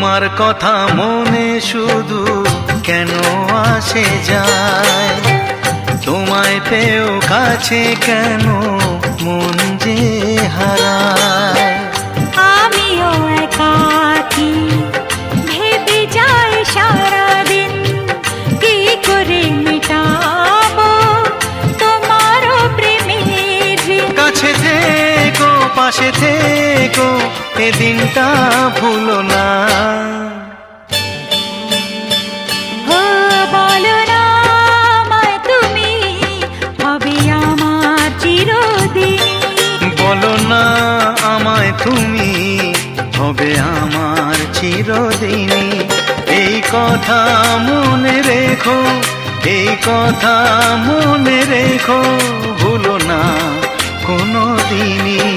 তোমার কথা মনে শুধু কেন আসে যায়, তোমায় পেয়েও কাছে কেন মন যে হারায়। আমিও একাকী ভেবে যাই সারাদিন, কি করে মেটাবো তোমারও প্রেমের ঋণ। কাছে থেকো, পাশে থেকো, এ দিনটা ভুলো না। ও বলো না আমায় তুমি, হবে আমার চিরদিনই। বলো না আমায় তুমি, হবে আমার চিরদিনই। এই কথা মনে রেখো, এই কথা মনে রেখো, ভুলো না কোনো দিনই।